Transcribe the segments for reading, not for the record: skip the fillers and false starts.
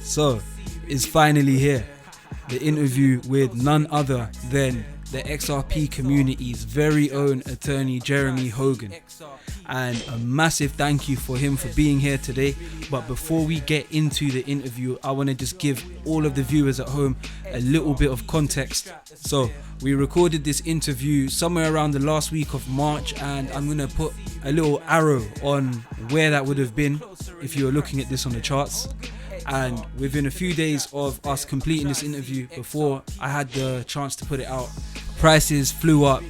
So, it's finally here. The interview with none other than the XRP community's very own attorney, Jeremy Hogan. And a massive thank you for him for being here today. But before we get into the interview, I want to just give all of the viewers at home a little bit of context. So, we recorded this interview somewhere around the last week of March, and I'm going to put a little arrow on where that would have been if you were looking at this on the charts. And within a few days of us completing this interview, before I had the chance to put it out, prices flew up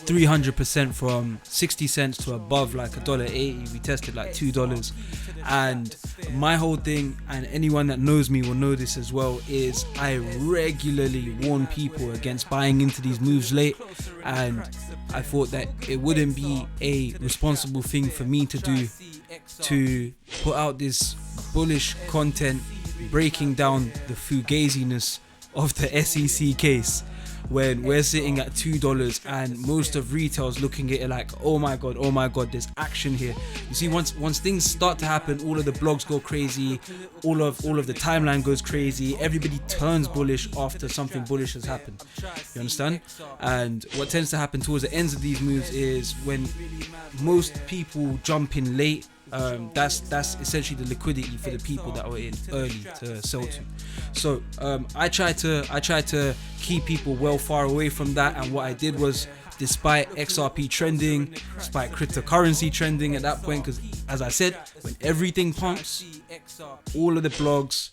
300% from 60 cents to above like $1.80. We tested like $2. And my whole thing, and anyone that knows me will know this as well, is I regularly warn people against buying into these moves late. And I thought that it wouldn't be a responsible thing for me to do to put out this bullish content breaking down the fugaziness of the SEC case when we're sitting at $2 and most of retail's looking at it like, oh my god, there's action here. You see, once things start to happen, all of the blogs go crazy, all of the timeline goes crazy, everybody turns bullish after something bullish has happened. You understand? And what tends to happen towards the ends of these moves is when most people jump in late, that's essentially the liquidity for the people that were in early to sell to. So I try to keep people well far away from that, and what I did was, despite XRP trending, despite cryptocurrency trending at that point, because as I said, when everything pumps, all of the blogs,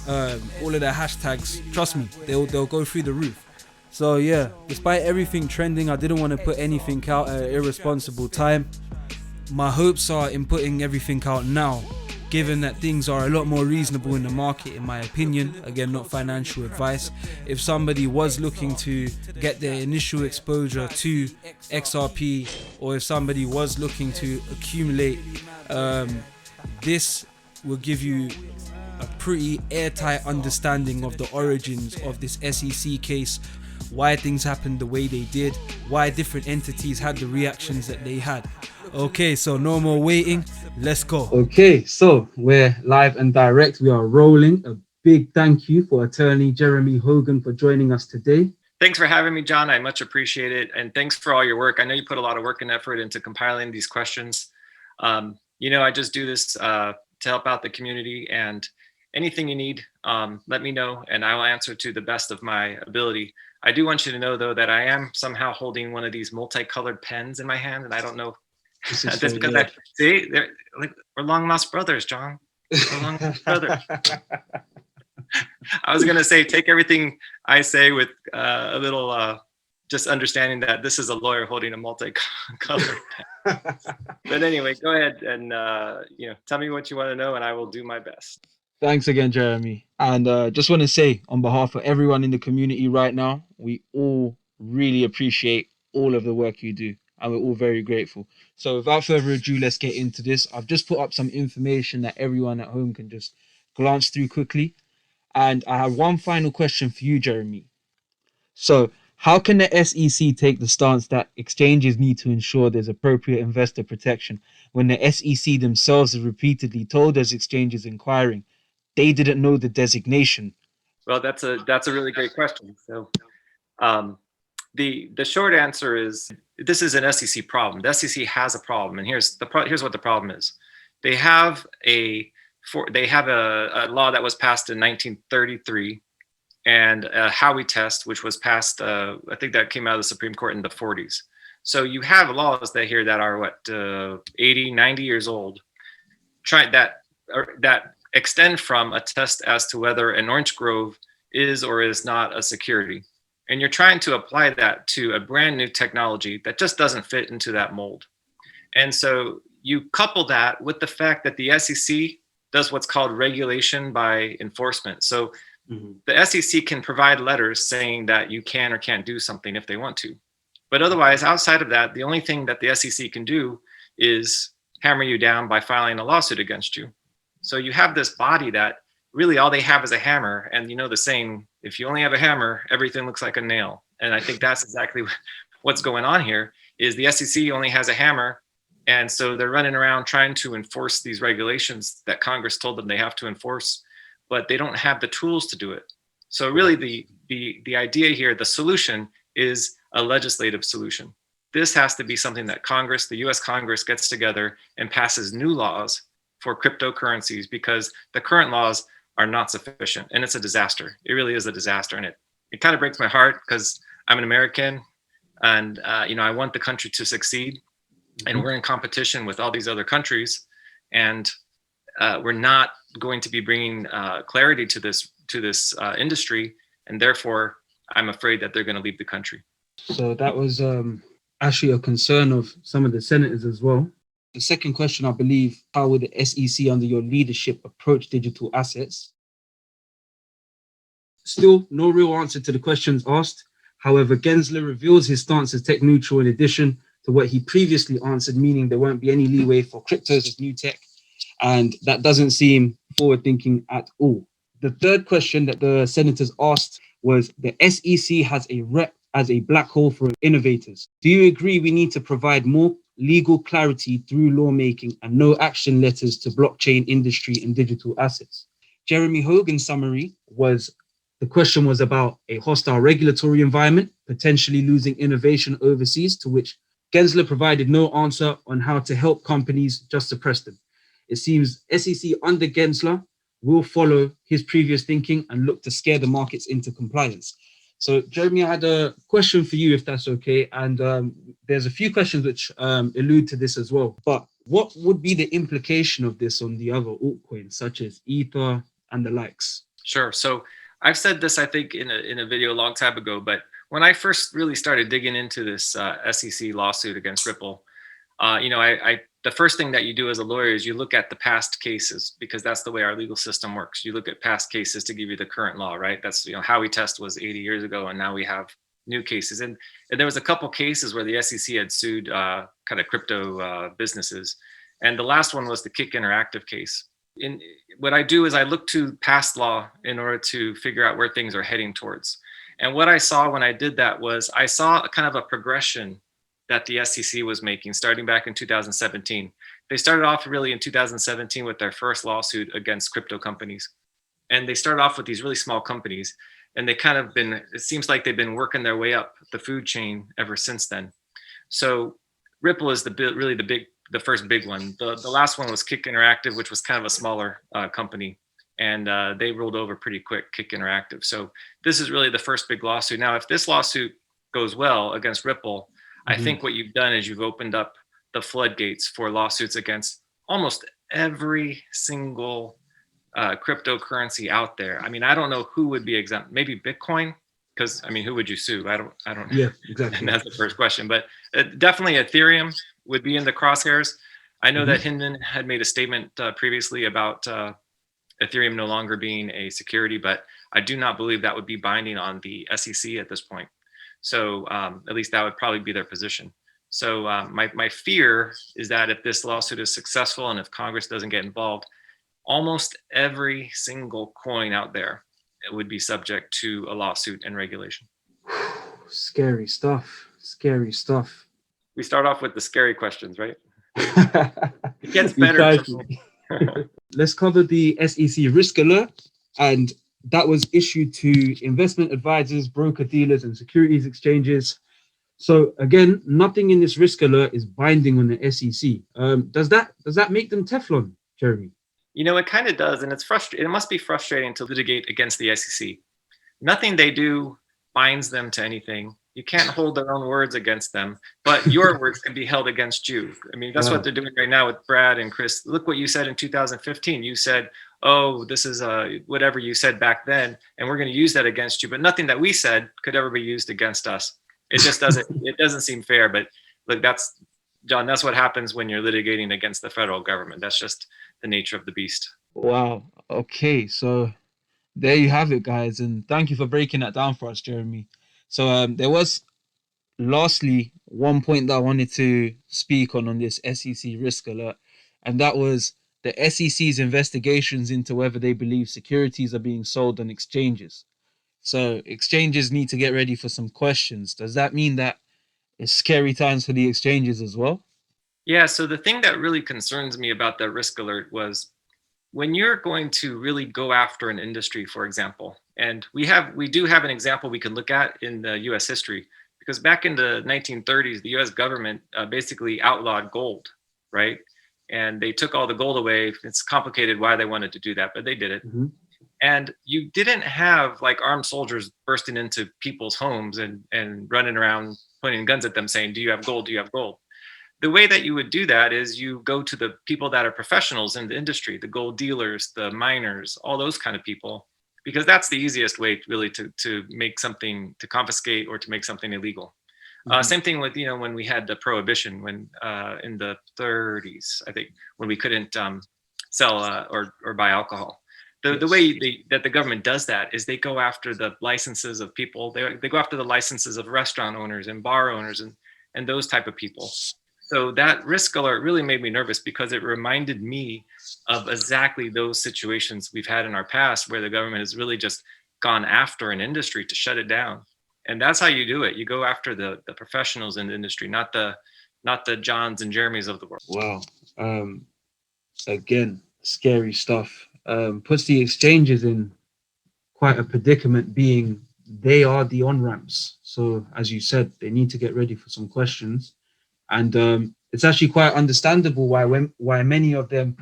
all of the hashtags, trust me, they'll go through the roof. So yeah, despite everything trending, I didn't want to put anything out at an irresponsible time. My hopes are in putting everything out now, given that things are a lot more reasonable in the market, in my opinion. Again, not financial advice. If somebody was looking to get their initial exposure to XRP, or if somebody was looking to accumulate, this will give you a pretty airtight understanding of the origins of this SEC case, why things happened the way they did, why different entities had the reactions that they had. Okay, so no more waiting, let's go. Okay, so we're live and direct, we are rolling. A big thank you for attorney Jeremy Hogan for joining us today. Thanks for having me, John. I much appreciate it, and thanks for all your work. I know you put a lot of work and effort into compiling these questions. I just do this to help out the community, and anything you need, let me know and I will answer to the best of my ability. I do want you to know, though, that I am somehow holding one of these multicolored pens in my hand, and I don't know. That's so because we're long lost brothers, John. We're long lost brothers. I was gonna say, take everything I say with a little just understanding that this is a lawyer holding a multicolored pen. But anyway, go ahead and tell me what you want to know, and I will do my best. Thanks again, Jeremy. And just want to say, on behalf of everyone in the community right now, we all really appreciate all of the work you do, and we're all very grateful. So without further ado, let's get into this. I've just put up some information that everyone at home can just glance through quickly. And I have one final question for you, Jeremy. So how can the SEC take the stance that exchanges need to ensure there's appropriate investor protection when the SEC themselves have repeatedly told us exchanges inquiring they didn't know the designation? Well, that's a really great question. So the short answer is, this is an SEC problem. The SEC has a problem, and here's what the problem is. They have a law that was passed in 1933, and a Howey test, which was passed, I think that came out of the Supreme Court in the 40s. So you have laws that are 80, 90 years old, that extend from a test as to whether an orange grove is or is not a security. And you're trying to apply that to a brand new technology that just doesn't fit into that mold. And so you couple that with the fact that the SEC does what's called regulation by enforcement. So the SEC can provide letters saying that you can or can't do something if they want to. But otherwise, outside of that, the only thing that the SEC can do is hammer you down by filing a lawsuit against you. So you have this body that really all they have is a hammer. And you know the saying, if you only have a hammer, everything looks like a nail. And I think that's exactly what's going on here, is the SEC only has a hammer. And so they're running around trying to enforce these regulations that Congress told them they have to enforce. but they don't have the tools to do it. So really the idea here, the solution is a legislative solution. This has to be something that Congress, the US Congress, gets together and passes new laws for cryptocurrencies, because the current laws are not sufficient, and it's a disaster. It really is a disaster, and it kind of breaks my heart because I'm an American, and I want the country to succeed, and we're in competition with all these other countries, and we're not going to be bringing clarity to this industry, and therefore I'm afraid that they're going to leave the country. So that was actually a concern of some of the senators as well. The second question, I believe, how will the SEC under your leadership approach digital assets? Still, no real answer to the questions asked. However, Gensler reveals his stance as tech neutral in addition to what he previously answered, meaning there won't be any leeway for cryptos as new tech. And that doesn't seem forward-thinking at all. The third question that the senators asked was, the SEC has a rep as a black hole for innovators. Do you agree we need to provide more legal clarity through lawmaking and no action letters to blockchain industry and digital assets? Jeremy Hogan's summary was, the question was about a hostile regulatory environment, potentially losing innovation overseas, to which Gensler provided no answer on how to help companies, just suppress them. It seems SEC under Gensler will follow his previous thinking and look to scare the markets into compliance. So, Jeremy, I had a question for you, if that's okay. And there's a few questions which allude to this as well. But what would be the implication of this on the other altcoins, such as Ether and the likes? Sure. So I've said this, I think, in a video a long time ago, but when I first really started digging into this SEC lawsuit against Ripple, the first thing that you do as a lawyer is you look at the past cases, because that's the way our legal system works. You look at past cases to give you the current law, right? That's, how we test was 80 years ago, and now we have new cases. And there was a couple cases where the SEC had sued kind of crypto businesses. And the last one was the Kick Interactive case. What I do is I look to past law in order to figure out where things are heading towards. And what I saw when I did that was I saw a kind of a progression that the SEC was making starting back in 2017. They started off really in 2017 with their first lawsuit against crypto companies. And they started off with these really small companies, and they kind of it seems like they've been working their way up the food chain ever since then. So Ripple is the first big one. The last one was Kick Interactive, which was kind of a smaller company, and they rolled over pretty quick, Kick Interactive. So this is really the first big lawsuit. Now, if this lawsuit goes well against Ripple, I think what you've done is you've opened up the floodgates for lawsuits against almost every single cryptocurrency out there. I mean, I don't know who would be exempt. Maybe Bitcoin, because who would you sue? I don't know. Yeah, exactly. And that's the first question. But definitely Ethereum would be in the crosshairs. I know that Hinman had made a statement previously about Ethereum no longer being a security, but I do not believe that would be binding on the SEC at this point. So at least that would probably be their position. So my fear is that if this lawsuit is successful and if Congress doesn't get involved, almost every single coin out there would be subject to a lawsuit and regulation. Scary stuff. Scary stuff. We start off with the scary questions, right? It gets better. Let's cover the SEC risk alert. And that was issued to investment advisors, broker dealers, and securities exchanges. So again, nothing in this risk alert is binding on the SEC. Does that make them Teflon, Jeremy? It kind of does, and it's frustrating. It must be frustrating to litigate against the SEC. Nothing they do binds them to anything. You can't hold their own words against them, but your words can be held against you. That's what they're doing right now with Brad and Chris. Look what you said in 2015. You said, oh, this is whatever you said back then, and we're going to use that against you. But nothing that we said could ever be used against us. It just doesn't. It doesn't seem fair. But look, John. That's what happens when you're litigating against the federal government. That's just the nature of the beast. Wow. Okay. So there you have it, guys, and thank you for breaking that down for us, Jeremy. So there was, lastly, one point that I wanted to speak on this SEC risk alert, and that was the SEC's investigations into whether they believe securities are being sold on exchanges. So exchanges need to get ready for some questions. Does that mean that it's scary times for the exchanges as well? Yeah, so the thing that really concerns me about the risk alert was when you're going to really go after an industry, for example, and we do have an example we can look at in the U.S. history, because back in the 1930s, the U.S. government basically outlawed gold, right? And they took all the gold away. It's complicated why they wanted to do that, but they did it. Mm-hmm. And you didn't have like armed soldiers bursting into people's homes and running around pointing guns at them saying, do you have gold? Do you have gold? The way that you would do that is you go to the people that are professionals in the industry, the gold dealers, the miners, all those kind of people, because that's the easiest way really to make something, to confiscate or to make something illegal. Mm-hmm. Same thing with, when we had the prohibition, when in the 30s, I think, when we couldn't sell or buy alcohol. The way that the government does that is they go after the licenses of people. They go after the licenses of restaurant owners and bar owners and those type of people. So that risk alert really made me nervous because it reminded me of exactly those situations we've had in our past where the government has really just gone after an industry to shut it down. And that's how you do it. You go after the professionals in the industry, not the Johns and Jeremys of the world. Wow. Again, scary stuff. Puts the exchanges in quite a predicament, being they are the on-ramps. So as you said, they need to get ready for some questions. And it's actually quite understandable why many of them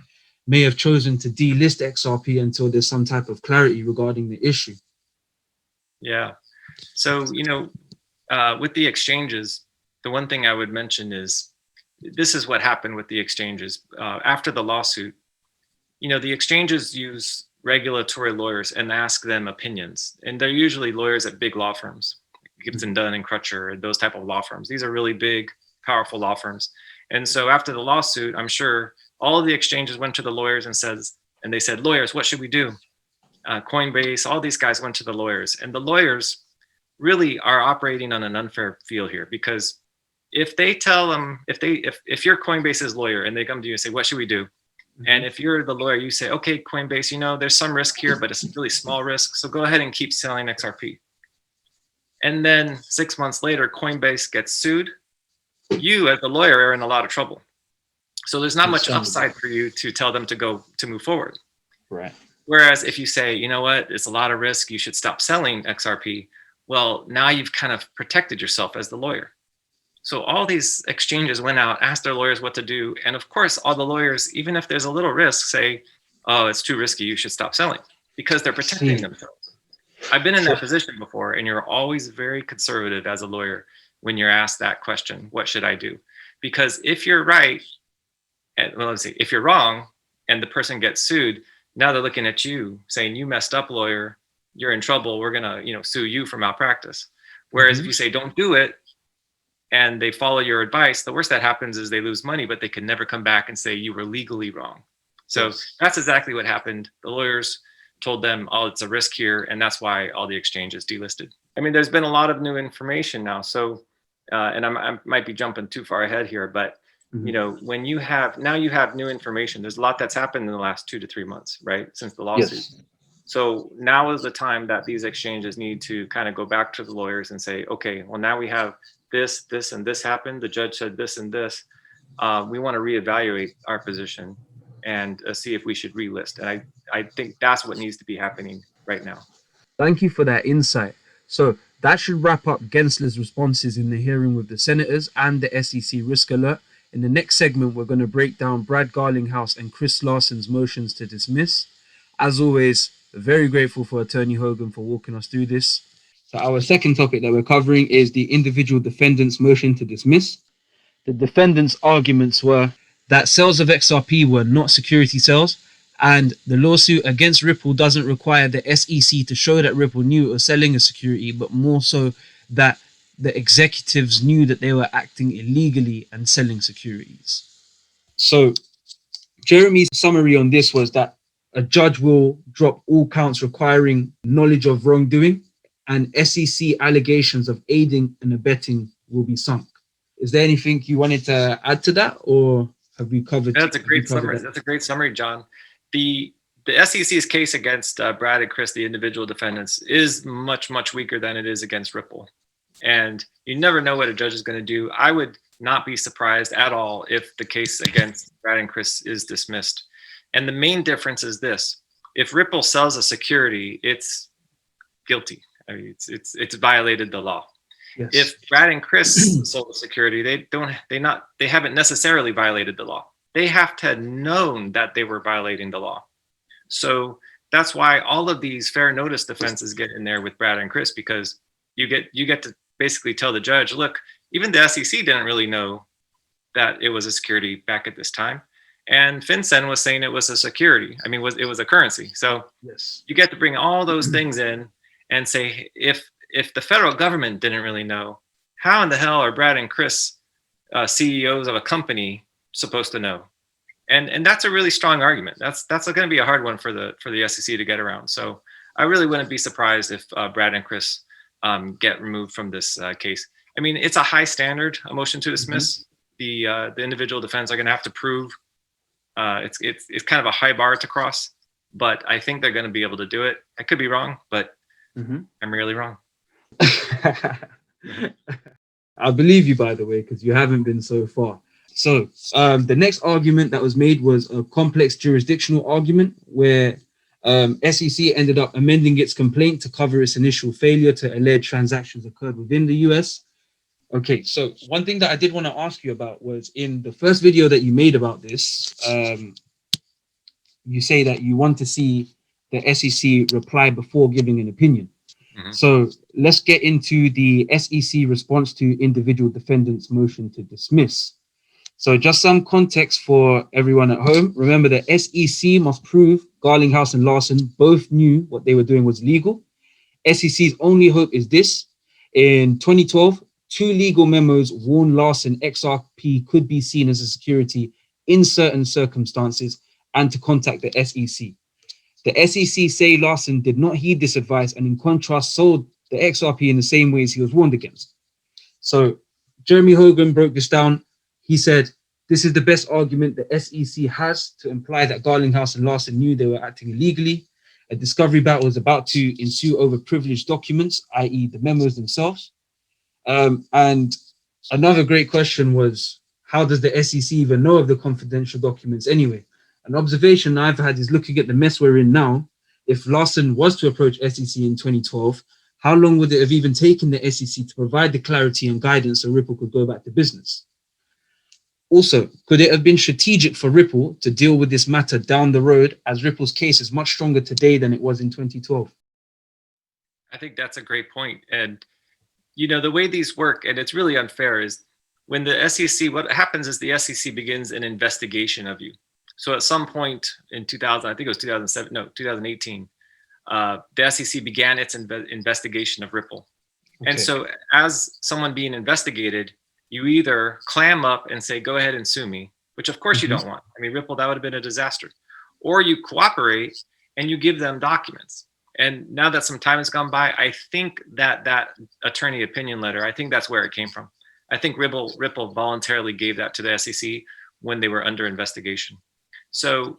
may have chosen to delist XRP until there's some type of clarity regarding the issue. Yeah. So, with the exchanges, the one thing I would mention is this is what happened with the exchanges. After the lawsuit, the exchanges use regulatory lawyers and ask them opinions. And they're usually lawyers at big law firms, Gibson, Dunn and Crutcher, those type of law firms. These are really big, powerful law firms. And so after the lawsuit, I'm sure all of the exchanges went to the lawyers and they said, lawyers, what should we do? Coinbase, all these guys went to the lawyers, and the lawyers really are operating on an unfair field here, because if they tell them, if you're Coinbase's lawyer and they come to you and say, what should we do? Mm-hmm. And if you're the lawyer, you say, okay, Coinbase, there's some risk here, but it's really small risk. So go ahead and keep selling XRP. And then 6 months later, Coinbase gets sued. You as the lawyer are in a lot of trouble. So there's not much upside for you to tell them to move forward. Right. Whereas if you say, you know what, it's a lot of risk, you should stop selling XRP. Well, now you've kind of protected yourself as the lawyer. So all these exchanges went out, asked their lawyers what to do. And of course, all the lawyers, even if there's a little risk, say, oh, it's too risky, you should stop selling, because they're protecting themselves. I've been in that position before, and you're always very conservative as a lawyer when you're asked that question, what should I do? Because if you're right, if you're wrong and the person gets sued, now they're looking at you saying, you messed up, lawyer, you're in trouble, we're gonna sue you for malpractice. Whereas if you say don't do it and they follow your advice, the worst that happens is they lose money, but they can never come back and say you were legally wrong. So that's exactly what happened. The lawyers told them, oh, it's a risk here, and that's why all the exchanges delisted. I mean, there's been a lot of new information now. So, and I might be jumping too far ahead here, but when you have new information, there's a lot that's happened in the last 2 to 3 months, right? Since the lawsuit. Yes. So now is the time that these exchanges need to kind of go back to the lawyers and say, okay, well, now we have this, and this happened. The judge said this and this. We want to reevaluate our position and see if we should relist. And I think that's what needs to be happening right now. Thank you for that insight. So that should wrap up Gensler's responses in the hearing with the senators and the SEC risk alert. In the next segment, we're going to break down Brad Garlinghouse and Chris Larsen's motions to dismiss. As always, very grateful for Attorney Hogan for walking us through this. So our second topic that we're covering is the individual defendant's motion to dismiss. The defendant's arguments were that sales of XRP were not security sales, and the lawsuit against Ripple doesn't require the SEC to show that Ripple knew it was selling a security, but more so that the executives knew that they were acting illegally and selling securities. So Jeremy's summary on this was that a judge will drop all counts requiring knowledge of wrongdoing, and SEC allegations of aiding and abetting will be sunk. Is there anything you wanted to add to that, or have we covered? That's a great summary. That's a great summary, John. The SEC's case against Brad and Chris, the individual defendants, is much, much weaker than it is against Ripple. And you never know what a judge is going to do. I would not be surprised at all if the case against Brad and Chris is dismissed. And the main difference is this: if Ripple sells a security, it's guilty. I mean, it's violated the law. Yes. If Brad and Chris sold a security, they haven't necessarily violated the law. They have to have known that they were violating the law. So that's why all of these fair notice defenses get in there with Brad and Chris, because you get to basically tell the judge, look, even the SEC didn't really know that it was a security back at this time. And FinCEN was saying it was a security. I mean, it was a currency. So Yes. you get to bring all those things in and say, if the federal government didn't really know, how in the hell are Brad and Chris, CEOs of a company, supposed to know? And that's a really strong argument. That's going to be a hard one for the SEC to get around. So I really wouldn't be surprised if Brad and Chris get removed from this case. I mean, it's a high standard, a motion to dismiss. The individual defendants are going to have to prove. It's kind of a high bar to cross, but I think they're going to be able to do it. I could be wrong, but I'm really wrong. I believe you, by the way, because you haven't been so far. So the next argument that was made was a complex jurisdictional argument where SEC ended up amending its complaint to cover its initial failure to allege transactions occurred within the US. Okay, so one thing that I did want to ask you about was in the first video that you made about this, you say that you want to see the SEC reply before giving an opinion. So let's get into the SEC response to individual defendants' motion to dismiss. So just some context for everyone at home. Remember, the SEC must prove Garlinghouse and Larsen both knew what they were doing was legal. SEC's only hope is this. In 2012, 2 legal memos warned Larsen XRP could be seen as a security in certain circumstances and to contact the SEC. The SEC say Larsen did not heed this advice and in contrast sold the XRP in the same ways he was warned against. So Jeremy Hogan broke this down. He said, this is the best argument the SEC has to imply that Garlinghouse and Larsen knew they were acting illegally. A discovery battle is about to ensue over privileged documents, i.e. the memos themselves. And another great question was, how does the SEC even know of the confidential documents anyway? An observation I've had is looking at the mess we're in now. If Larsen was to approach SEC in 2012, how long would it have even taken the SEC to provide the clarity and guidance so Ripple could go back to business? Also, could it have been strategic for Ripple to deal with this matter down the road, as Ripple's case is much stronger today than it was in 2012? I think that's a great point. And, you know, the way these work, and it's really unfair, is when the SEC, what happens is the SEC begins an investigation of you. So at some point in 2000, I think it was 2018, the SEC began its investigation of Ripple. Okay. And so as someone being investigated, you either clam up and say, go ahead and sue me, which of course you don't want. I mean, Ripple, that would have been a disaster. Or you cooperate and you give them documents. And now that some time has gone by, I think that attorney opinion letter, I think that's where it came from. I think Ripple voluntarily gave that to the SEC when they were under investigation. So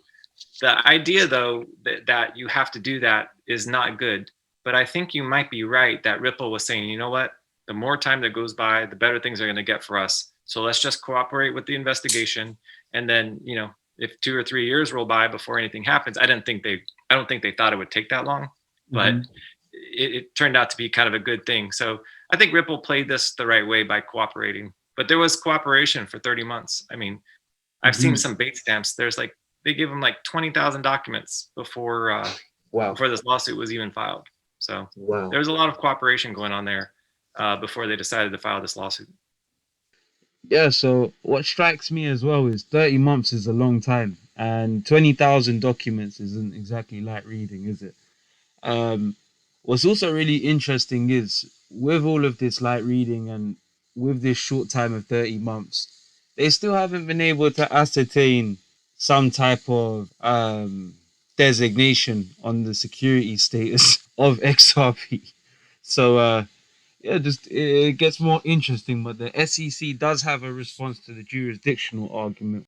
the idea, though, that you have to do that is not good. But I think you might be right that Ripple was saying, you know what? The more time that goes by, the better things are going to get for us. So let's just cooperate with the investigation. And then, you know, if 2 or 3 years roll by before anything happens, I don't think they thought it would take that long, but it turned out to be kind of a good thing. So I think Ripple played this the right way by cooperating, but there was cooperation for 30 months. I mean, I've seen some bait stamps. They gave them like 20,000 documents before this lawsuit was even filed. So there was a lot of cooperation going on there before they decided to file this lawsuit. Yeah, so what strikes me as well is 30 months is a long time, and 20,000 documents isn't exactly light reading, is it? What's also really interesting is with all of this light reading and with this short time of 30 months, they still haven't been able to ascertain some type of designation on the security status of XRP. So it gets more interesting, but the SEC does have a response to the jurisdictional argument.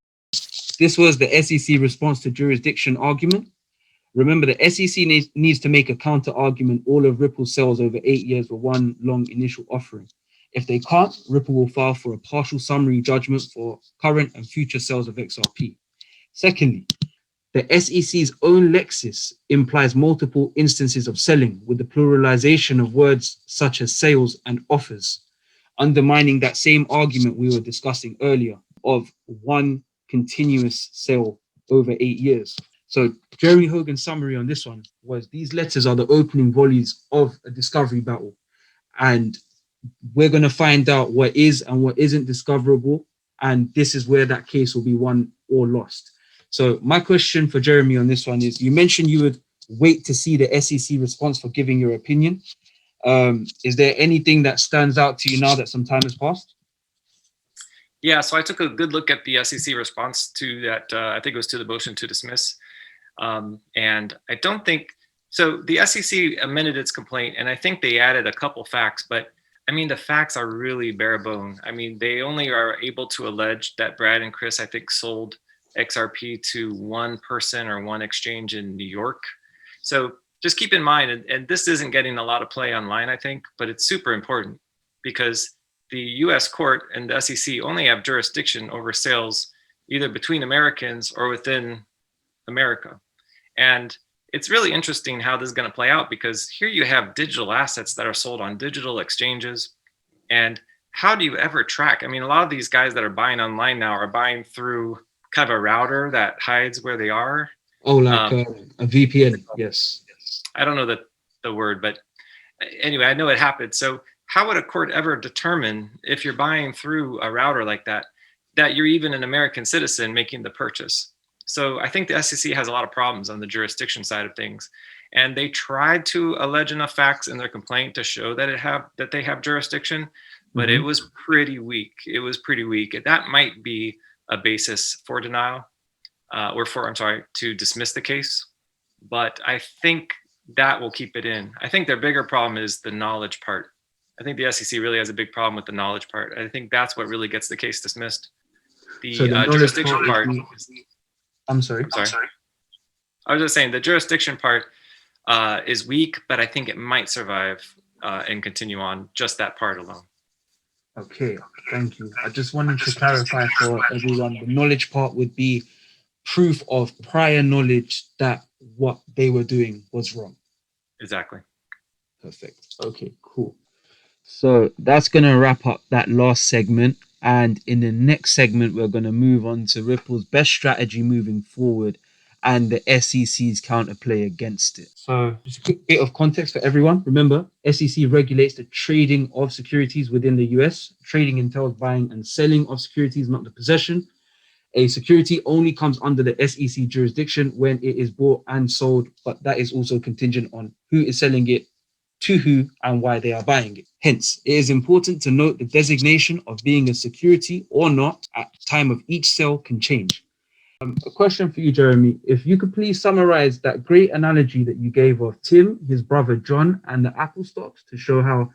This was the SEC response to jurisdiction argument. Remember, the SEC needs to make a counter argument all of Ripple's sales over 8 years were one long initial offering. If they can't, Ripple will file for a partial summary judgment for current and future sales of XRP. Secondly, The SEC's own lexis implies multiple instances of selling with the pluralization of words such as sales and offers, undermining that same argument we were discussing earlier of one continuous sale over 8 years. So Jeremy Hogan's summary on this one was these letters are the opening volleys of a discovery battle. And we're going to find out what is and what isn't discoverable. And this is where that case will be won or lost. So my question for Jeremy on this one is, you mentioned you would wait to see the SEC response for giving your opinion. Is there anything that stands out to you now that some time has passed? Yeah, so I took a good look at the SEC response to that. I think it was to the motion to dismiss. And I don't think, so the SEC amended its complaint, and I think they added a couple facts, but I mean, the facts are really bare bone. I mean, they only are able to allege that Brad and Chris, I think, sold XRP to one person or one exchange in New York. So just keep in mind, and this isn't getting a lot of play online, I think, but it's super important because the US court and the SEC only have jurisdiction over sales either between Americans or within America. And it's really interesting how this is going to play out because here you have digital assets that are sold on digital exchanges. And how do you ever track? I mean, a lot of these guys that are buying online now are buying through kind of a router that hides where they are. Oh, like a VPN, yes. I don't know the word, but anyway, I know it happened. So how would a court ever determine if you're buying through a router like that, that you're even an American citizen making the purchase? So I think the SEC has a lot of problems on the jurisdiction side of things. And they tried to allege enough facts in their complaint to show that they have jurisdiction, but it was pretty weak. It was pretty weak. That might be a basis for denial to dismiss the case. But I think that will keep it in. I think their bigger problem is the knowledge part. I think the SEC really has a big problem with the knowledge part. I think that's what really gets the case dismissed. The jurisdiction part. I'm sorry. I was just saying the jurisdiction part is weak, but I think it might survive and continue on just that part alone. Okay, thank you. I just wanted to clarify for everyone, the knowledge part would be proof of prior knowledge that what they were doing was wrong. Exactly. Perfect. Okay, cool. So that's going to wrap up that last segment. And in the next segment, we're going to move on to Ripple's best strategy moving forward and the SEC's counterplay against it. So just a quick bit of context for everyone. Remember, SEC regulates the trading of securities within the US. Trading entails buying and selling of securities, not the possession. A security only comes under the SEC jurisdiction when it is bought and sold, but that is also contingent on who is selling it, to who, and why they are buying it. Hence, it is important to note the designation of being a security or not at the time of each sale can change. A question for you, Jeremy. If you could please summarize that great analogy that you gave of Tim, his brother John, and the Apple stocks to show how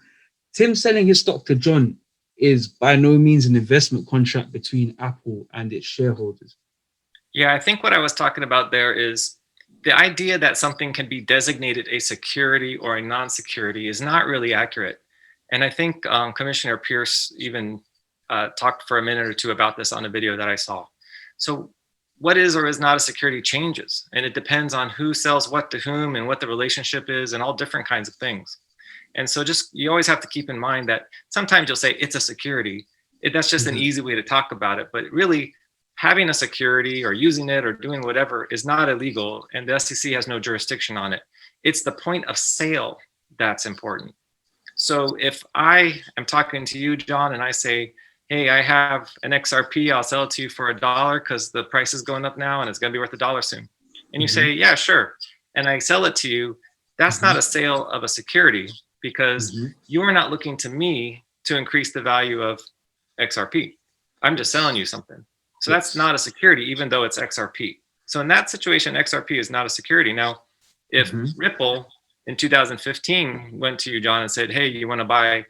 Tim selling his stock to John is by no means an investment contract between Apple and its shareholders. Yeah, I think what I was talking about there is the idea that something can be designated a security or a non-security is not really accurate. And I think Commissioner Pierce even talked for a minute or two about this on a video that I saw. So what is or is not a security changes, and it depends on who sells what to whom and what the relationship is and all different kinds of things. And so you always have to keep in mind that sometimes you'll say it's a security. That's just an easy way to talk about it, but really having a security or using it or doing whatever is not illegal, and the SEC has no jurisdiction on it. It's the point of sale that's important. So if I am talking to you, John, and I say, hey, I have an XRP, I'll sell it to you for $1 because the price is going up now and it's going to be worth $1 soon. And you say, yeah, sure. And I sell it to you. That's not a sale of a security because you are not looking to me to increase the value of XRP. I'm just selling you something. So that's not a security, even though it's XRP. So in that situation, XRP is not a security. Now, if Ripple in 2015 went to you, John, and said, hey, you want to buy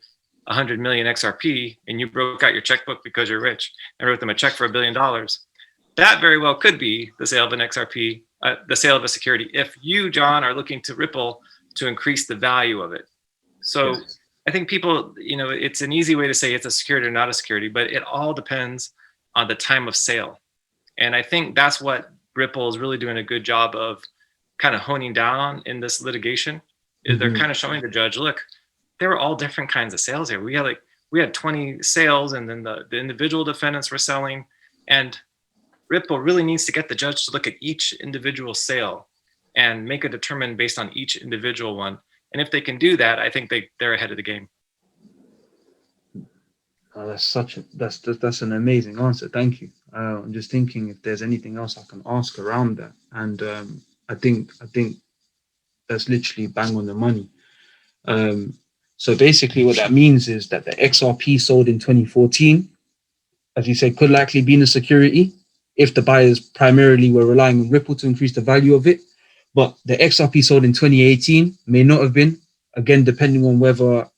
100 million XRP, and you broke out your checkbook because you're rich and wrote them a check for $1 billion, that very well could be the sale of an XRP, the sale of a security, if you, John, are looking to Ripple to increase the value of it. So I think people, it's an easy way to say it's a security or not a security, but it all depends on the time of sale. And I think that's what Ripple is really doing a good job of kind of honing down on in this litigation. Is they're kind of showing the judge, look, there were all different kinds of sales here. We had 20 sales, and then the individual defendants were selling, and Ripple really needs to get the judge to look at each individual sale and make a determination based on each individual one. And if they can do that, I think they're ahead of the game. Oh, that's an amazing answer. Thank you. I'm just thinking if there's anything else I can ask around that, and I think that's literally bang on the money. So basically, what that means is that the XRP sold in 2014, as you said, could likely be in a security if the buyers primarily were relying on Ripple to increase the value of it. But the XRP sold in 2018 may not have been, again, depending on whether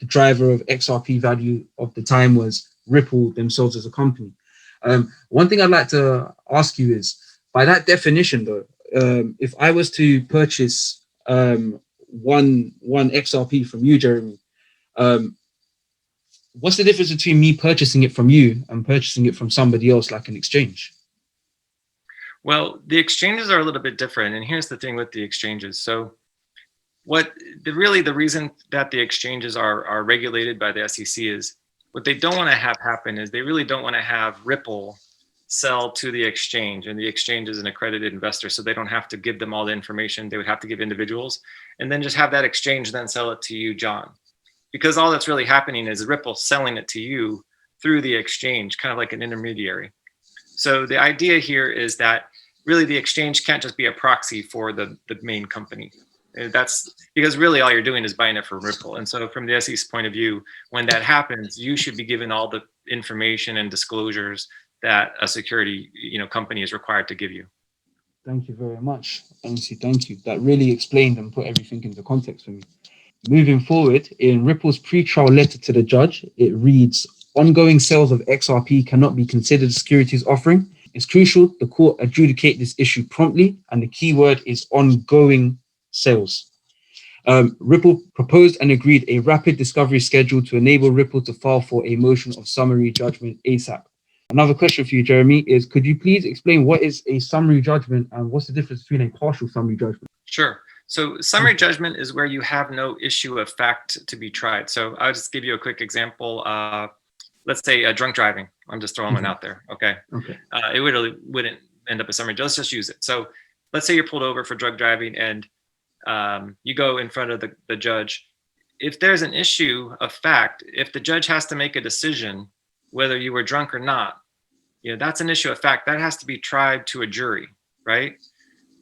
the driver of XRP value of the time was Ripple themselves as a company. One thing I'd like to ask you is, by that definition, though, if I was to purchase one XRP from you, Jeremy, what's the difference between me purchasing it from you and purchasing it from somebody else, like an exchange? Well, the exchanges are a little bit different, and here's the thing with the exchanges. So the reason that the exchanges are regulated by the SEC is what they don't want to have happen is they really don't want to have Ripple sell to the exchange, and the exchange is an accredited investor, so they don't have to give them all the information. They would have to give individuals, and then just have that exchange then sell it to you, John. Because all that's really happening is Ripple selling it to you through the exchange, kind of like an intermediary. So the idea here is that really the exchange can't just be a proxy for the main company. That's because really all you're doing is buying it from Ripple. And so from the SEC's point of view, when that happens, you should be given all the information and disclosures that a security company is required to give you. Thank you very much. Honestly, thank you. That really explained and put everything into context for me. Moving forward, in Ripple's pre-trial letter to the judge, it reads, ongoing sales of XRP cannot be considered a securities offering. It's crucial the court adjudicate this issue promptly, and the key word is ongoing sales. Ripple proposed and agreed a rapid discovery schedule to enable Ripple to file for a motion of summary judgment ASAP. Another question for you, Jeremy, is could you please explain what is a summary judgment and what's the difference between a partial summary judgment? Sure. So summary judgment is where you have no issue of fact to be tried. So I'll just give you a quick example. Let's say drunk driving. I'm just throwing one out there. Okay. It really wouldn't end up a summary. Let's just use it. So let's say you're pulled over for drug driving and you go in front of the judge. If there's an issue of fact, if the judge has to make a decision whether you were drunk or not, that's an issue of fact. That has to be tried to a jury, right?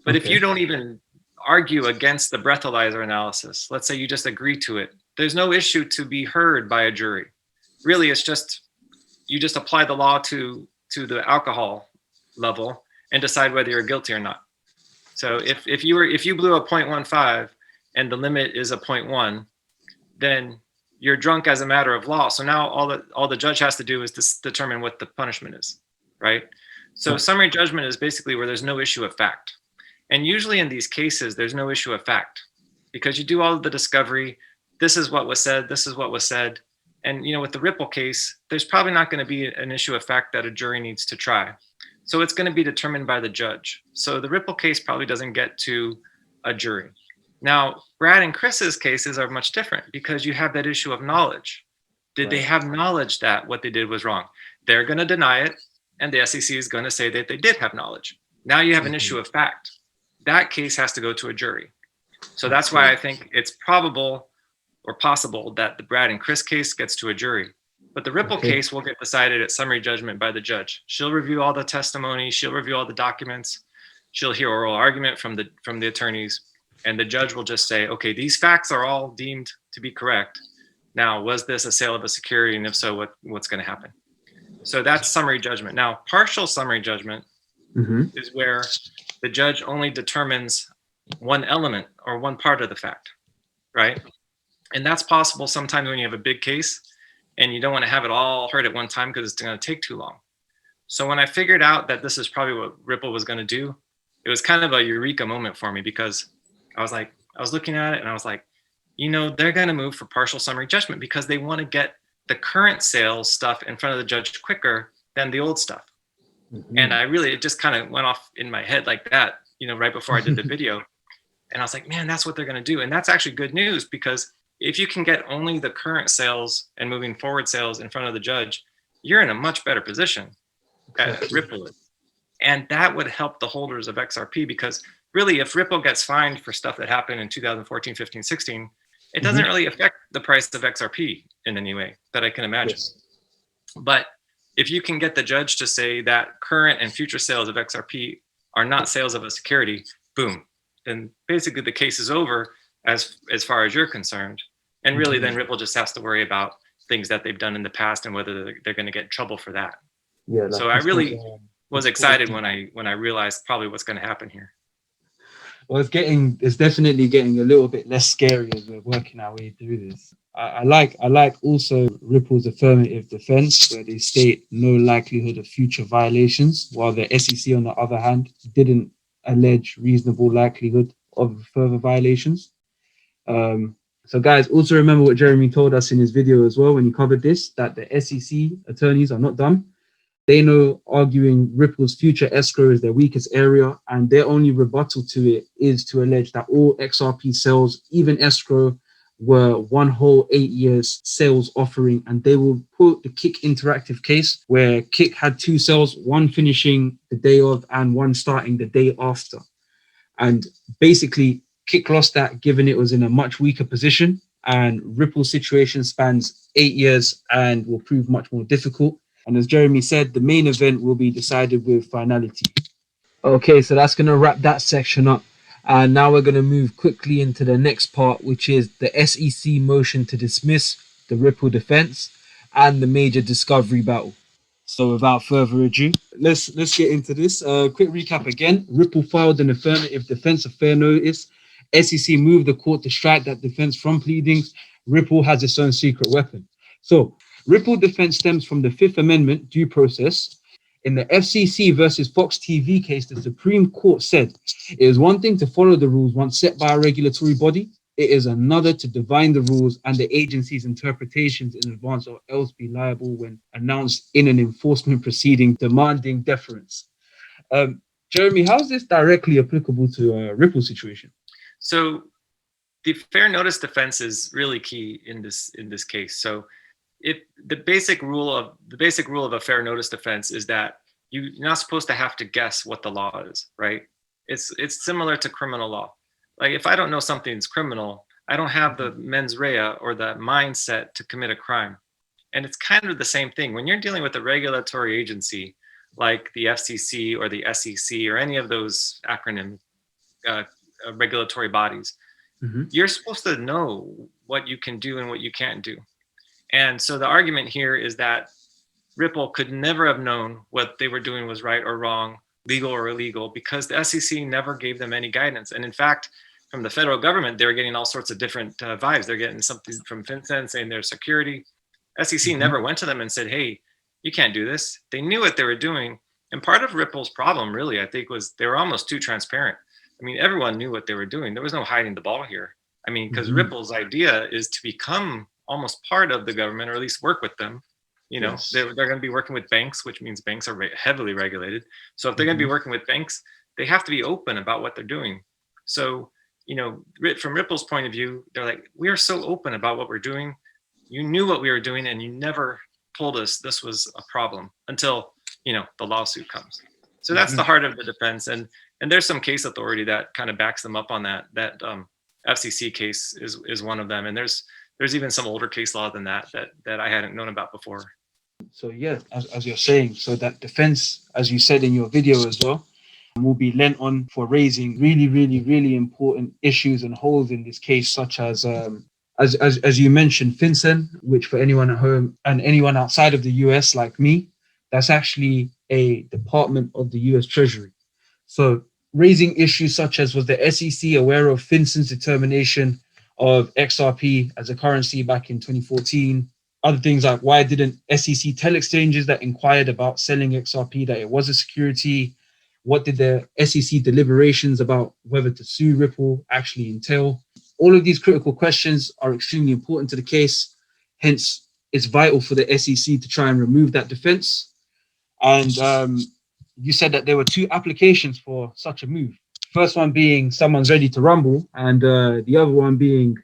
But if you don't even argue against the breathalyzer analysis, let's say you just agree to it, there's no issue to be heard by a jury. Really, it's just, you just apply the law to the alcohol level and decide whether you're guilty or not. So if you blew a 0.15 and the limit is a 0.1, then you're drunk as a matter of law. So now all the judge has to do is determine what the punishment is, right? So summary judgment is basically where there's no issue of fact. And usually in these cases, there's no issue of fact because you do all of the discovery. This is what was said. This is what was said. And with the Ripple case, there's probably not going to be an issue of fact that a jury needs to try. So it's going to be determined by the judge. So the Ripple case probably doesn't get to a jury. Now, Brad and Chris's cases are much different because you have that issue of knowledge. Did they have knowledge that what they did was wrong? They're going to deny it, and the SEC is going to say that they did have knowledge. Now you have an issue of fact. That case has to go to a jury. So that's why I think it's probable or possible that the Brad and Chris case gets to a jury. But the Ripple case will get decided at summary judgment by the judge. She'll review all the testimony. She'll review all the documents. She'll hear oral argument from the attorneys. And the judge will just say, okay, these facts are all deemed to be correct. Now, was this a sale of a security? And if so, what's going to happen? So that's summary judgment. Now, partial summary judgment is where the judge only determines one element or one part of the fact, right? And that's possible sometimes when you have a big case and you don't want to have it all heard at one time because it's going to take too long. So when I figured out that this is probably what Ripple was going to do, it was kind of a eureka moment for me because I was looking at it and I was like, they're going to move for partial summary judgment because they want to get the current sales stuff in front of the judge quicker than the old stuff. And it just kind of went off in my head like that, right before I did the video. And I was like, man, that's what they're going to do. And that's actually good news, because if you can get only the current sales and moving forward sales in front of the judge, you're in a much better position at Ripple. And that would help the holders of XRP, because really, if Ripple gets fined for stuff that happened in 2014, 15, 16, it doesn't really affect the price of XRP in any way that I can imagine. Yes. But if you can get the judge to say that current and future sales of XRP are not sales of a security, boom, then basically the case is over as far as you're concerned. And really then Ripple just has to worry about things that they've done in the past and whether they're going to get in trouble for that. Yeah. So I really was excited when I realized probably what's going to happen here. Well, it's definitely getting a little bit less scary as we're working our way through this. I like also Ripple's affirmative defense, where they state no likelihood of future violations, while the SEC, on the other hand, didn't allege reasonable likelihood of further violations. So guys, also remember what Jeremy told us in his video as well when he covered this, that the SEC attorneys are not dumb. They know arguing Ripple's future escrow is their weakest area, and their only rebuttal to it is to allege that all XRP sales, even escrow, were one whole 8 years sales offering, and they will quote the Kik Interactive case, where Kik had 2 sales, one finishing the day of and one starting the day after. And basically, Kik lost that, given it was in a much weaker position, and Ripple's situation spans 8 years and will prove much more difficult. And as Jeremy said, the main event will be decided with finality. Okay, so that's going to wrap that section up. And now we're going to move quickly into the next part, which is the SEC motion to dismiss the Ripple defense and the major discovery battle. So without further ado, let's get into this. Quick recap again. Ripple filed an affirmative defense of fair notice. SEC moved the court to strike that defense from pleadings. Ripple has its own secret weapon. So Ripple defense stems from the Fifth Amendment due process. In the FCC versus Fox TV case, the Supreme Court said it is one thing to follow the rules once set by a regulatory body. It is another to divine the rules and the agency's interpretations in advance, or else be liable when announced in an enforcement proceeding demanding deference. Jeremy, how is this directly applicable to Ripple situation? So the fair notice defense is really key in this case. So the basic rule of a fair notice defense is that you're not supposed to have to guess what the law is, right? It's similar to criminal law. Like, if I don't know something's criminal, I don't have the mens rea or the mindset to commit a crime. And it's kind of the same thing when you're dealing with a regulatory agency like the FCC or the SEC or any of those acronym regulatory bodies. You're supposed to know what you can do and what you can't do. And so the argument here is that Ripple could never have known what they were doing was right or wrong, legal or illegal, because the SEC never gave them any guidance. And in fact, from the federal government, they're getting all sorts of different vibes. They're getting something from FinCEN saying they're security. SEC never went to them and said, hey, you can't do this. They knew what they were doing. And part of Ripple's problem, really, I think, was they were almost too transparent. I mean, everyone knew what they were doing. There was no hiding the ball here. I mean, because Ripple's idea is to become almost part of the government, or at least work with them. You know, they're going to be working with banks, which means banks are heavily regulated. So if they're going to be working with banks, they have to be open about what they're doing. So, you know, from Ripple's point of view, they're like, we are so open about what we're doing. You knew what we were doing and you never told us this was a problem until, you know, the lawsuit comes. So that's the heart of the defense. And there's some case authority that kind of backs them up on that. That FCC case is one of them. And there's even some older case law than that I hadn't known about before. So yeah, as you're saying, so that defense, as you said in your video as well, will be lent on for raising really, really, really important issues and holes in this case, such as you mentioned, FinCEN, which for anyone at home and anyone outside of the US like me, that's actually a department of the US Treasury. So raising issues such as, was the SEC aware of FinCEN's determination of XRP as a currency back in 2014? Other things like, why didn't SEC tell exchanges that inquired about selling XRP that it was a security? What did the SEC deliberations about whether to sue Ripple actually entail? All of these critical questions are extremely important to the case. Hence, it's vital for the SEC to try and remove that defense. And you said that there were two applications for such a move. First one being someone's ready to rumble, and the other one being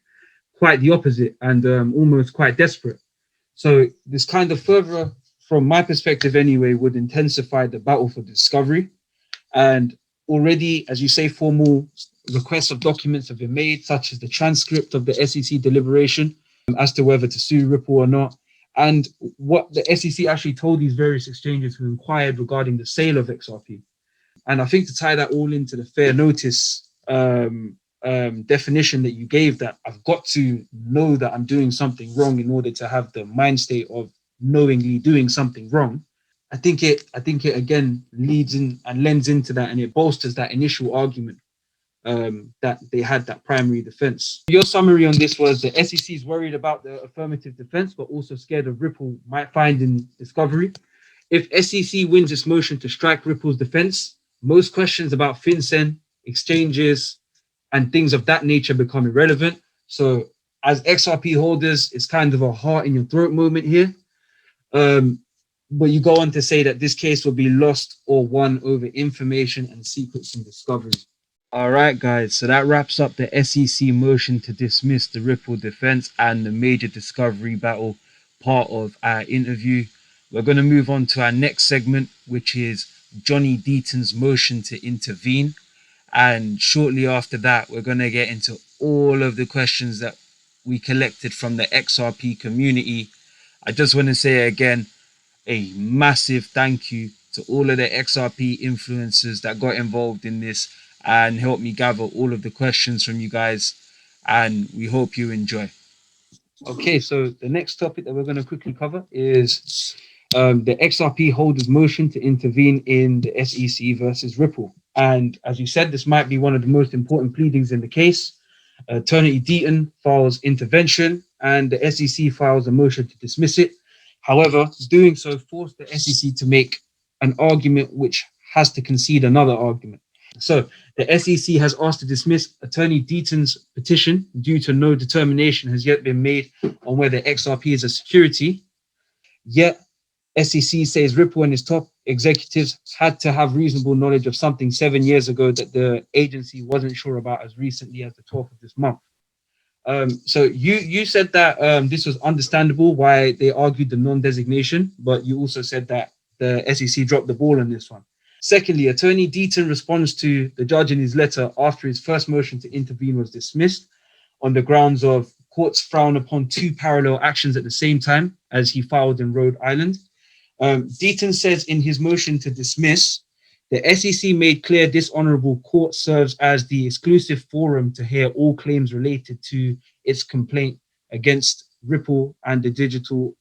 quite the opposite and almost quite desperate. So this kind of further, from my perspective anyway, would intensify the battle for discovery. And already, as you say, formal requests of documents have been made, such as the transcript of the SEC deliberation as to whether to sue Ripple or not. And what the SEC actually told these various exchanges who inquired regarding the sale of XRP. And I think to tie that all into the fair notice definition that you gave, that I've got to know that I'm doing something wrong in order to have the mind state of knowingly doing something wrong. I think it again leads in and lends into that, and it bolsters that initial argument that they had, that primary defense. Your summary on this was the SEC is worried about the affirmative defense, but also scared of Ripple might find in discovery. If SEC wins this motion to strike Ripple's defense, most questions about FinCEN, exchanges, and things of that nature become irrelevant. So as XRP holders, it's kind of a heart in your throat moment here. But you go on to say that this case will be lost or won over information and secrets and discovery. All right, guys, so that wraps up the SEC motion to dismiss the Ripple defense and the major discovery battle part of our interview. We're going to move on to our next segment, which is Johnny Deaton's motion to intervene. And shortly after that, we're going to get into all of the questions that we collected from the XRP community. I just want to say again, a massive thank you to all of the XRP influencers that got involved in this and helped me gather all of the questions from you guys. And we hope you enjoy. Okay, so the next topic that we're going to quickly cover is the XRP holders' motion to intervene in the SEC versus Ripple. And as you said, this might be one of the most important pleadings in the case. Attorney Deaton files intervention and the SEC files a motion to dismiss it. However, doing so forced the SEC to make an argument which has to concede another argument. So the SEC has asked to dismiss Attorney Deaton's petition due to no determination has yet been made on whether XRP is a security. Yet SEC says Ripple and its top executives had to have reasonable knowledge of something 7 years ago that the agency wasn't sure about as recently as the 12th of this month. So you said that this was understandable why they argued the non-designation, but you also said that the SEC dropped the ball on this one. Secondly, Attorney Deaton responds to the judge in his letter after his first motion to intervene was dismissed on the grounds of courts frown upon two parallel actions at the same time, as he filed in Rhode Island. Deaton says in his motion to dismiss, the SEC made clear this honorable court serves as the exclusive forum to hear all claims related to its complaint against Ripple and the digital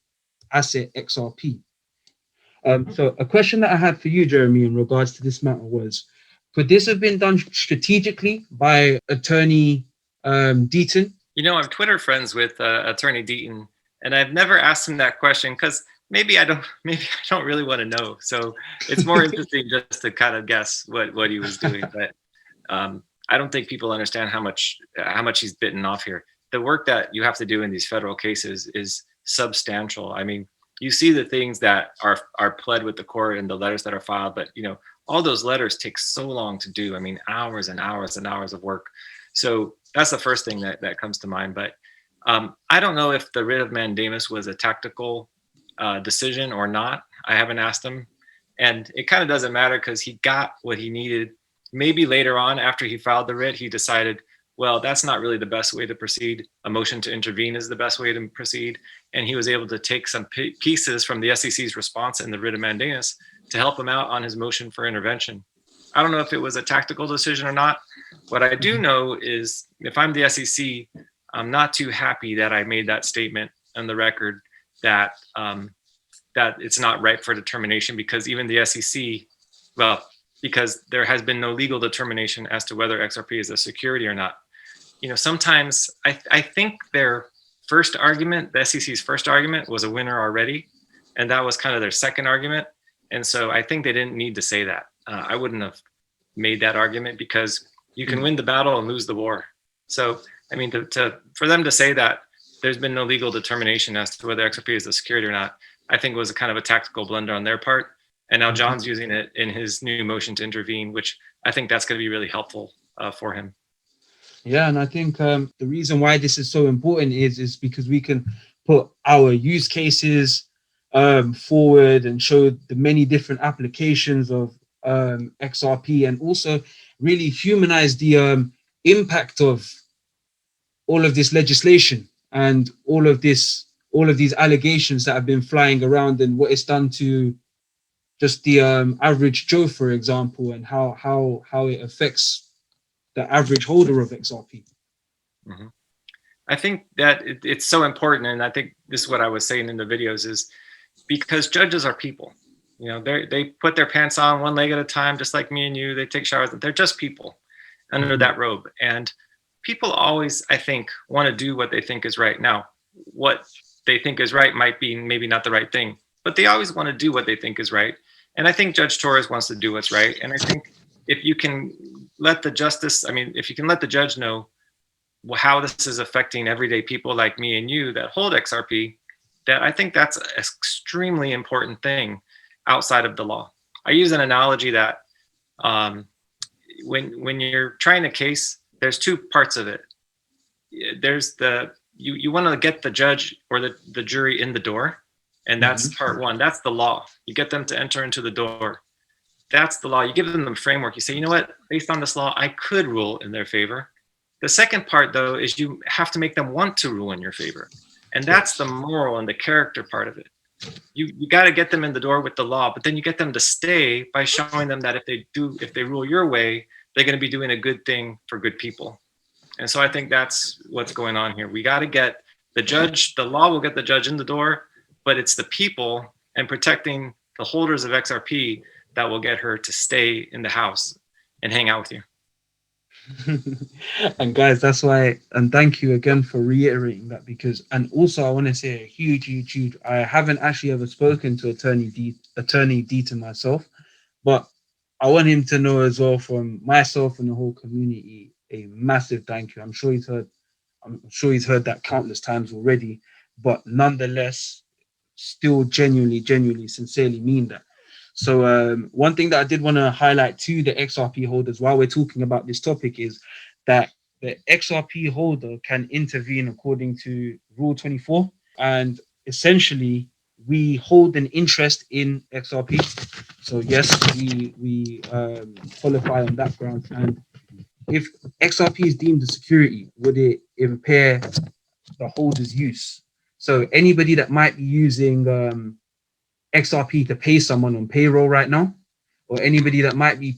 asset XRP. So a question that I had for you, Jeremy, in regards to this matter was, could this have been done strategically by Attorney Deaton? You know, I'm Twitter friends with Attorney Deaton, and I've never asked him that question because maybe I don't really want to know. So it's more interesting just to kind of guess what he was doing. But I don't think people understand how much he's bitten off here. The work that you have to do in these federal cases is substantial. I mean, you see the things that are pled with the court and the letters that are filed, but you know, all those letters take so long to do. I mean, hours and hours and hours of work. So that's the first thing that comes to mind. But I don't know if the writ of mandamus was a tactical decision or not. I haven't asked him, and it kind of doesn't matter because he got what he needed. Maybe later on, after he filed the writ, he decided, well, that's not really the best way to proceed. A motion to intervene is the best way to proceed. And he was able to take some pieces from the SEC's response in the writ of mandamus to help him out on his motion for intervention. I don't know if it was a tactical decision or not. What I do know is if I'm the SEC, I'm not too happy that I made that statement on the record that that it's not ripe for determination, because even the SEC, well, because there has been no legal determination as to whether XRP is a security or not. You know, sometimes I think their first argument, the SEC's first argument, was a winner already, and that was kind of their second argument. And so I think they didn't need to say that. I wouldn't have made that argument because you can win the battle and lose the war. So, I mean, for them to say that there's been no legal determination as to whether XRP is a security or not, I think was a kind of a tactical blunder on their part. And now John's using it in his new motion to intervene, which I think that's going to be really helpful for him. Yeah, and I think the reason why this is so important is because we can put our use cases forward and show the many different applications of XRP, and also really humanize the impact of all of this legislation and all of these allegations that have been flying around, and what it's done to just the average Joe, for example, and how it affects the average holder of XRP. Mm-hmm. I think that it's so important, and I think this is what I was saying in the videos, is because judges are people. You know, they put their pants on one leg at a time, just like me and you. They take showers. They're just people under that robe. And people always, I think, want to do what they think is right. Now, what they think is right might be maybe not the right thing, but they always want to do what they think is right. And I think Judge Torres wants to do what's right. And I think if you can let the if you can let the judge know how this is affecting everyday people like me and you that hold XRP, that I think that's an extremely important thing outside of the law. I use an analogy that when you're trying a case, there's two parts of it. There's you want to get the judge or the jury in the door, and that's part one. That's the law. You get them to enter into the door. That's the law. You give them the framework. You say, you know what, based on this law, I could rule in their favor. The second part, though, is you have to make them want to rule in your favor. And that's the moral and the character part of it. You got to get them in the door with the law, but then you get them to stay by showing them that if they rule your way, they're going to be doing a good thing for good people. And so I think that's what's going on here. We got to get the judge, the law will get the judge in the door, but it's the people and protecting the holders of XRP that will get her to stay in the house and hang out with you. And guys, that's why, and thank you again for reiterating that, because, and also I want to say a huge, I haven't actually ever spoken to Attorney Deaton myself, but I want him to know as well, from myself and the whole community, a massive thank you. I'm sure he's heard that countless times already, but nonetheless, still genuinely, sincerely mean that. So one thing that I did want to highlight to the XRP holders while we're talking about this topic is that the XRP holder can intervene according to Rule 24. And essentially, we hold an interest in XRP. So yes, we qualify on that ground. And if XRP is deemed a security, would it impair the holder's use? So anybody that might be using XRP to pay someone on payroll right now, or anybody that might be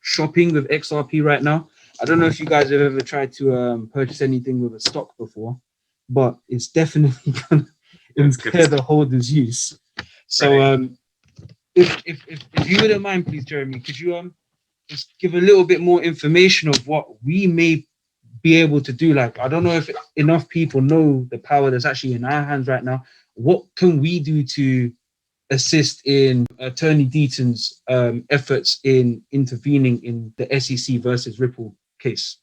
shopping with XRP right now. I don't know if you guys have ever tried to purchase anything with a stock before, but it's definitely going to impair the holder's use. So right. If you wouldn't mind, please, Jeremy, could you just give a little bit more information of what we may be able to do? Like, I don't know if enough people know the power that's actually in our hands right now. What can we do to assist in Attorney Deaton's efforts in intervening in the SEC versus Ripple case?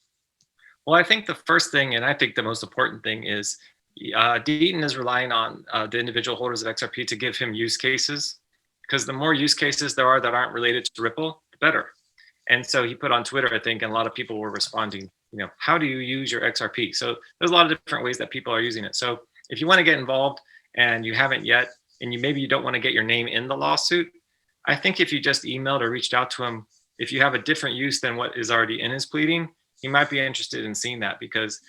Well, I think the first thing, and I think the most important thing, is Deaton is relying on the individual holders of XRP to give him use cases, because the more use cases there are that aren't related to Ripple, the better. And so he put on Twitter, I think, and a lot of people were responding, how do you use your XRP? So there's a lot of different ways that people are using it. So if you want to get involved and you haven't yet, and maybe you don't want to get your name in the lawsuit, I think if you just emailed or reached out to him, if you have a different use than what is already in his pleading, he might be interested in seeing that, because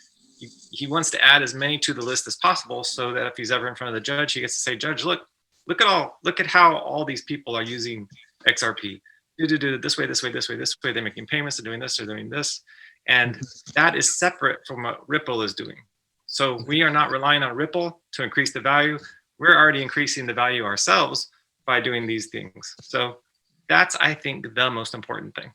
he wants to add as many to the list as possible, so that if he's ever in front of the judge, he gets to say, Judge, look at how all these people are using XRP. Do this way. They're making payments, they're doing this, they're doing this. And that is separate from what Ripple is doing. So we are not relying on Ripple to increase the value. We're already increasing the value ourselves by doing these things. So that's, I think, the most important thing.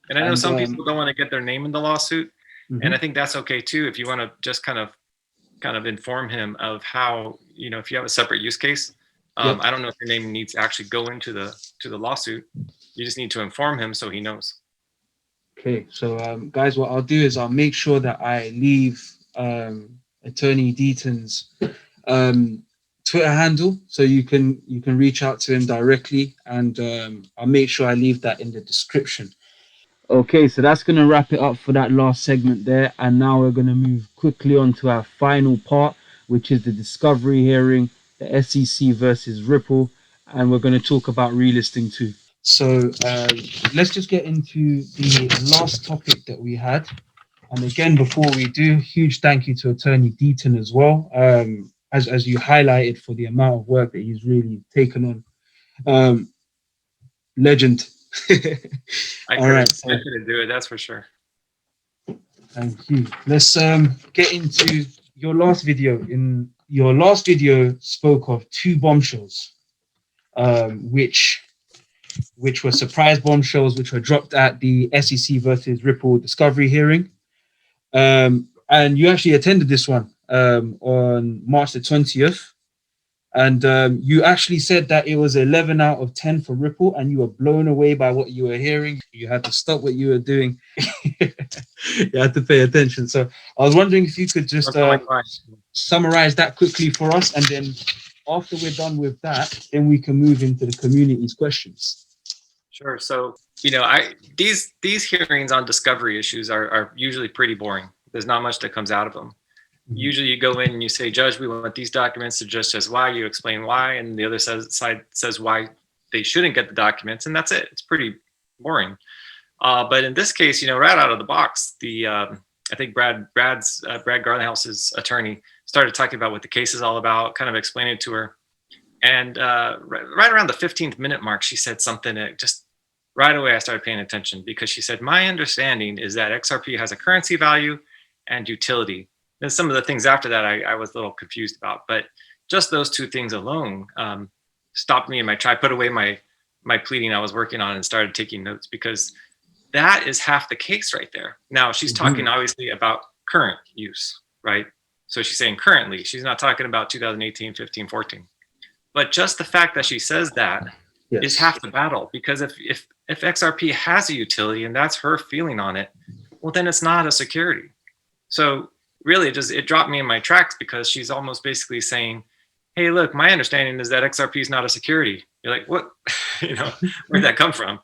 And I know some people don't want to get their name in the lawsuit. And I think that's okay too, if you want to just kind of inform him of how, if you have a separate use case. I don't know if your name needs to actually go into the lawsuit. You just need to inform him so he knows. Okay, so guys, what I'll do is I'll make sure that I leave Attorney Deaton's Twitter handle, so you can reach out to him directly, and I'll make sure I leave that in the description. Okay, so that's going to wrap it up for that last segment there, and now we're going to move quickly on to our final part, which is the discovery hearing, the SEC versus Ripple, and we're going to talk about relisting too. So let's just get into the last topic that we had. And again, before we do, huge thank you to Attorney Deaton as well, as you highlighted, for the amount of work that he's really taken on. Legend. I couldn't do it, that's for sure. Thank you. Let's get into your last video. In your last video, spoke of two bombshells, which were surprise bombshells, which were dropped at the SEC versus Ripple discovery hearing. And you actually attended this one on March the 20th. And you actually said that it was 11 out of 10 for Ripple, and you were blown away by what you were hearing. You had to stop what you were doing. You had to pay attention. So I was wondering if you could just summarize that quickly for us. And then after we're done with that, then we can move into the community's questions. Sure. So, these hearings on discovery issues are usually pretty boring. There's not much that comes out of them. Usually you go in and you say, Judge, we want these documents. The judge says why, you explain why, and the other side says why they shouldn't get the documents, and that's it. It's pretty boring. But in this case, right out of the box, I think Brad Garlinghouse's attorney started talking about what the case is all about, kind of explaining it to her. And right around the 15th minute mark, she said something that just right away I started paying attention, because she said, my understanding is that XRP has a currency value and utility. And some of the things after that I was a little confused about, but just those two things alone stopped me in my try, put away my pleading I was working on and started taking notes, because that is half the case right there. Now she's talking obviously about current use, right? So she's saying currently, she's not talking about 2018, 15, 14. But just the fact that she says that is half the battle, because if XRP has a utility and that's her feeling on it, well, then it's not a security. So really it dropped me in my tracks, because she's almost basically saying, hey, look, my understanding is that XRP is not a security. You're like, what? Where'd that come from?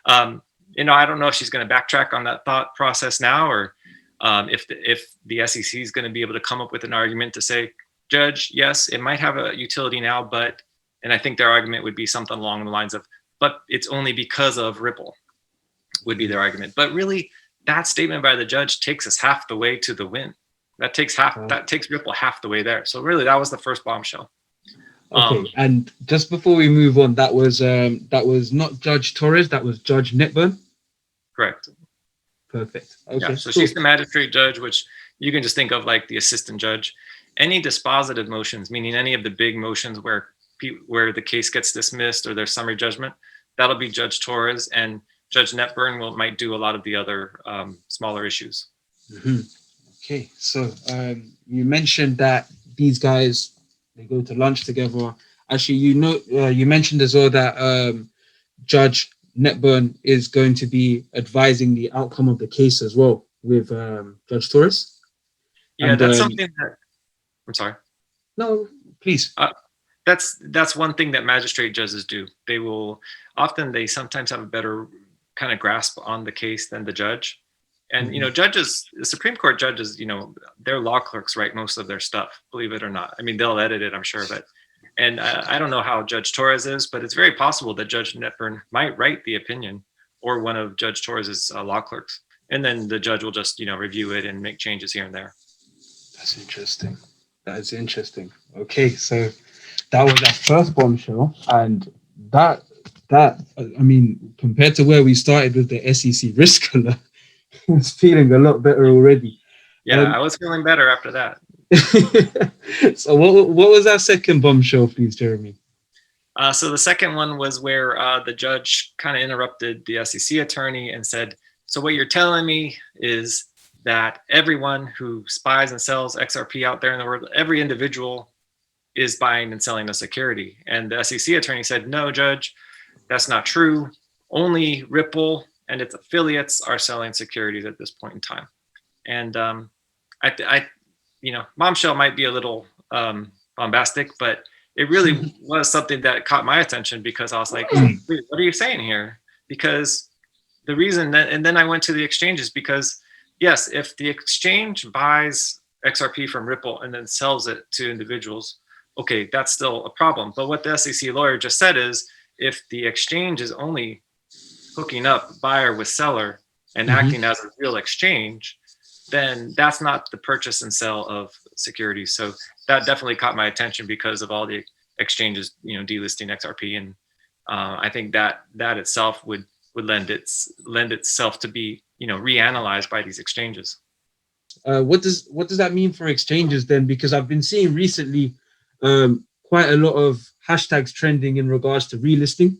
I don't know if she's going to backtrack on that thought process now, or if the SEC is going to be able to come up with an argument to say, Judge, yes, it might have a utility now, and I think their argument would be something along the lines of, but it's only because of Ripple, would be their argument. But really, that statement by the judge takes us half the way to the win. That takes Ripple half the way there. So really, that was the first bombshell. Okay, and just before we move on, that was not Judge Torres, that was Judge Netburn? Correct. Perfect. Okay. Yeah, so she's the magistrate judge, which you can just think of like the assistant judge. Any dispositive motions, meaning any of the big motions where the case gets dismissed or there's summary judgment, that'll be Judge Torres, and Judge Netburn might do a lot of the other smaller issues. Okay, so you mentioned that these guys, they go to lunch together. Actually, you mentioned as well that Judge Netburn is going to be advising the outcome of the case as well with Judge Torres. Yeah, and that's something that. I'm sorry. No, please. That's one thing that magistrate judges do. They sometimes have a better kind of grasp on the case than the judge. And, judges, the Supreme Court judges, their law clerks write most of their stuff, believe it or not. I mean, they'll edit it, I'm sure. And I don't know how Judge Torres is, but it's very possible that Judge Netburn might write the opinion, or one of Judge Torres's law clerks. And then the judge will just, review it and make changes here and there. That's interesting. That is interesting. Okay, so that was our first bombshell. And that I mean, compared to where we started with the SEC risk alert, I was feeling a lot better already. Yeah, I was feeling better after that. So what was our second bombshell, please, Jeremy? So the second one was where the judge kind of interrupted the SEC attorney and said, so what you're telling me is that everyone who spies and sells XRP out there in the world, every individual is buying and selling a security. And the SEC attorney said, no, Judge, that's not true. Only Ripple and its affiliates are selling securities at this point in time. And bombshell might be a little bombastic, but it really was something that caught my attention, because I was like, wait, what are you saying here? Because the reason that, and then I went to the exchanges, because yes, if the exchange buys XRP from Ripple and then sells it to individuals, okay, that's still a problem. But what the SEC lawyer just said is, if the exchange is only hooking up buyer with seller and acting as a real exchange, then that's not the purchase and sell of securities. So that definitely caught my attention because of all the exchanges, delisting XRP, and I think that itself would lend itself to be reanalyzed by these exchanges. What does that mean for exchanges then? Because I've been seeing recently quite a lot of hashtags trending in regards to relisting.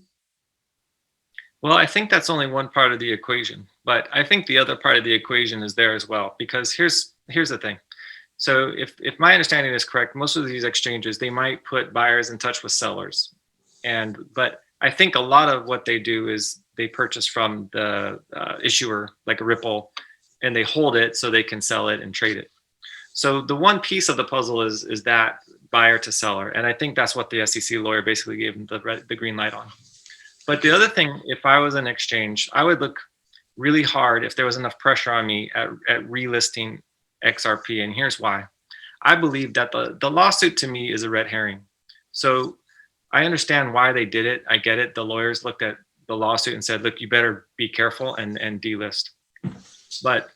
Well, I think that's only one part of the equation, but I think the other part of the equation is there as well, because here's the thing. So if my understanding is correct, most of these exchanges, they might put buyers in touch with sellers, but I think a lot of what they do is they purchase from the issuer, like a Ripple, and they hold it so they can sell it and trade it. So the one piece of the puzzle is that buyer to seller, and I think that's what the SEC lawyer basically gave them the green light on. But the other thing, if I was an exchange, I would look really hard if there was enough pressure on me at relisting XRP, and here's why. I believe that the lawsuit to me is a red herring. So I understand why they did it. I get it. The lawyers looked at the lawsuit and said, look, you better be careful and delist. But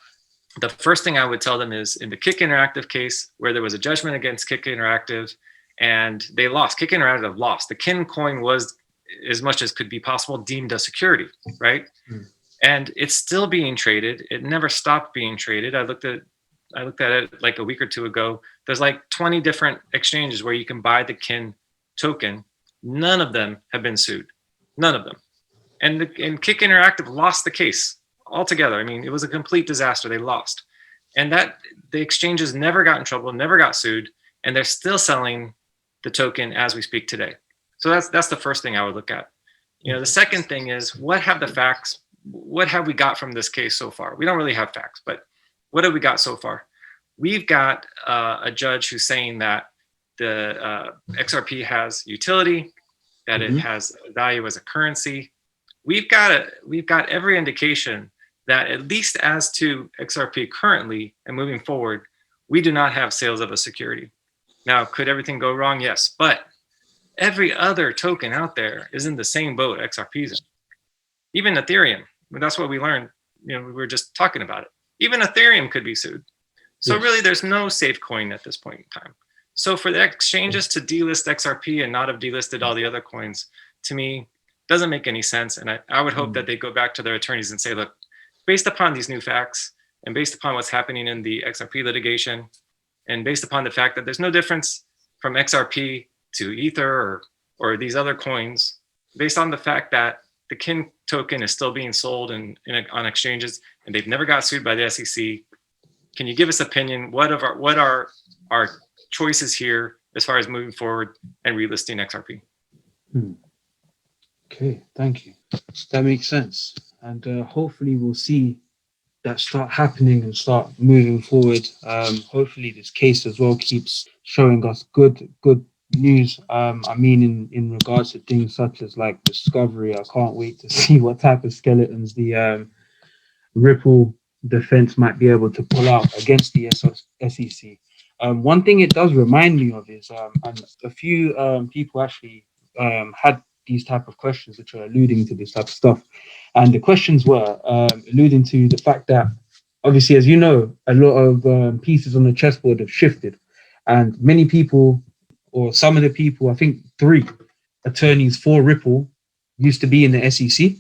the first thing I would tell them is, in the Kick Interactive case, where there was a judgment against Kick Interactive and they lost, Kick Interactive lost. The Kin coin was, as much as could be possible, deemed a security, right? And it's still being traded. It never stopped being traded. I looked at it like a week or two ago. There's like 20 different exchanges where you can buy the Kin token. None of them have been sued. None of them. And Kick Interactive lost the case altogether. I mean, it was a complete disaster. They lost. And that the exchanges never got in trouble, never got sued, and they're still selling the token as we speak today. So that's the first thing I would look at. The second thing is, what have we got from this case so far? We don't really have facts, but what have we got so far? We've got a judge who's saying that the XRP has utility, that it has value as a currency. We've got every indication that, at least as to XRP currently and moving forward, we do not have sales of a security. Now, could everything go wrong? Yes, but every other token out there is in the same boat XRP's in. Even Ethereum, that's what we learned. We were just talking about it. Even Ethereum could be sued. So really, there's no safe coin at this point in time. So for the exchanges to delist XRP and not have delisted all the other coins, to me, doesn't make any sense. And I would hope that they go back to their attorneys and say, look, based upon these new facts and based upon what's happening in the XRP litigation, and based upon the fact that there's no difference from XRP to Ether or these other coins, based on the fact that the Kin token is still being sold on exchanges and they've never got sued by the SEC, can you give us opinion? What are our choices here as far as moving forward and relisting XRP? Okay, thank you. That makes sense. And hopefully we'll see that start happening and start moving forward. Hopefully this case as well keeps showing us good news. I mean, in regards to things such as like discovery, I can't wait to see what type of skeletons the Ripple defense might be able to pull out against the SEC. One thing it does remind me of is, and a few people actually had these type of questions which are alluding to this type of stuff. And the questions were alluding to the fact that, obviously, as you know, a lot of pieces on the chessboard have shifted. And many people, or some of the people, I think 3 attorneys for Ripple used to be in the SEC.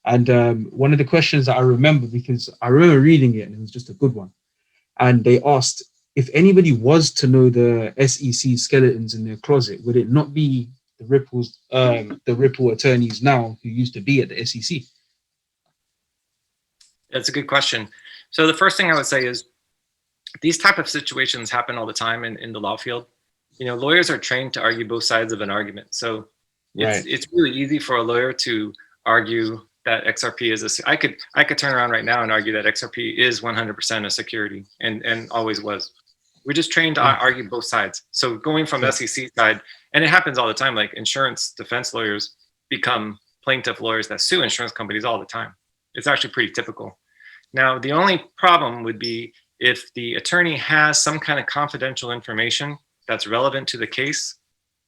And one of the questions that I remember, because I remember reading it and it was just a good one. And they asked, if anybody was to know the SEC skeletons in their closet, would it not be the Ripple attorneys now who used to be at the SEC? That's a good question. So the first thing I would say is, these type of situations happen all the time in the law field. Lawyers are trained to argue both sides of an argument. So it's really easy for a lawyer to argue that XRP is I could turn around right now and argue that XRP is 100% a security and always was. We're just trained to argue both sides. So going from the SEC side, and it happens all the time, like insurance defense lawyers become plaintiff lawyers that sue insurance companies all the time. It's actually pretty typical. Now, the only problem would be if the attorney has some kind of confidential information that's relevant to the case,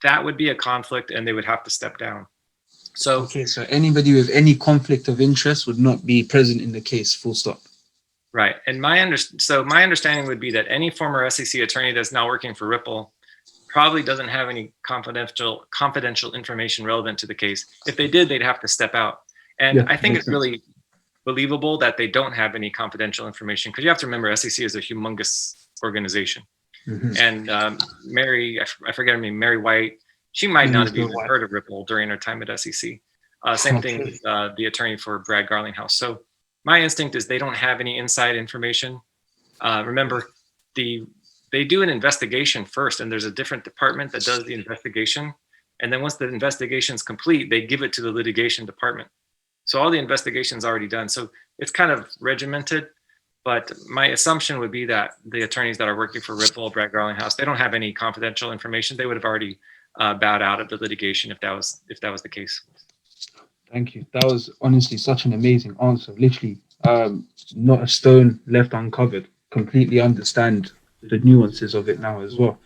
that would be a conflict and they would have to step down. So, okay, so anybody with any conflict of interest would not be present in the case, full stop. Right. And my understanding would be that any former SEC attorney that's now working for Ripple probably doesn't have any confidential information relevant to the case. If they did, they'd have to step out. And I think it's really believable that they don't have any confidential information, because you have to remember SEC is a humongous organization. And Mary, I forget her name, Mary White, she might not have even heard of Ripple during her time at SEC. Same thing with the attorney for Brad Garlinghouse. So my instinct is they don't have any inside information. Remember, they do an investigation first, and there's a different department that does the investigation. And then once the investigation is complete, they give it to the litigation department. So all the investigation's already done. So it's kind of regimented. But my assumption would be that the attorneys that are working for Ripple, Brad Garlinghouse, they don't have any confidential information. They would have already bowed out of the litigation if that was the case. Thank you. That was honestly such an amazing answer. Literally, not a stone left uncovered. Completely understand the nuances of it now as well.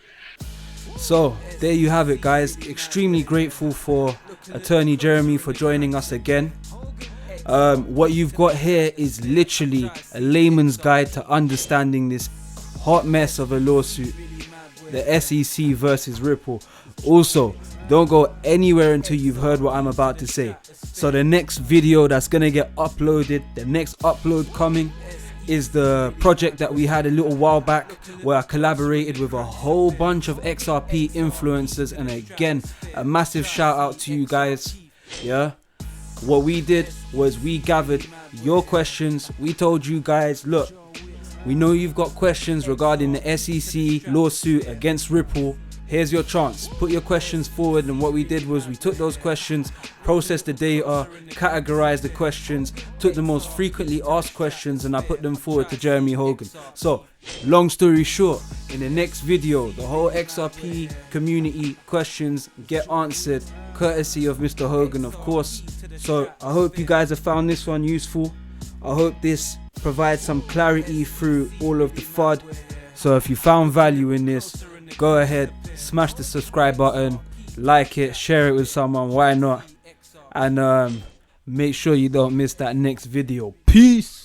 So there you have it, guys. Extremely grateful for Attorney Jeremy for joining us again. What you've got here is literally a layman's guide to understanding this hot mess of a lawsuit, the SEC versus Ripple. Also, don't go anywhere until you've heard what I'm about to say. So the next video that's gonna get uploaded, the next upload coming, is the project that we had a little while back where I collaborated with a whole bunch of XRP influencers, and again, a massive shout out to you guys. Yeah, what we did was we gathered your questions. We told you guys, look, we know you've got questions regarding the SEC lawsuit against Ripple. Here's your chance. Put your questions forward. And what we did was we took those questions, processed the data, categorized the questions, took the most frequently asked questions, and I put them forward to Jeremy Hogan. So, long story short, in the next video, the whole XRP community questions get answered, courtesy of Mr. Hogan, of course. So, I hope you guys have found this one useful. I hope this provides some clarity through all of the FUD. So, if you found value in this, go ahead, smash the subscribe button, like it, share it with someone, why not? And make sure you don't miss that next video. Peace.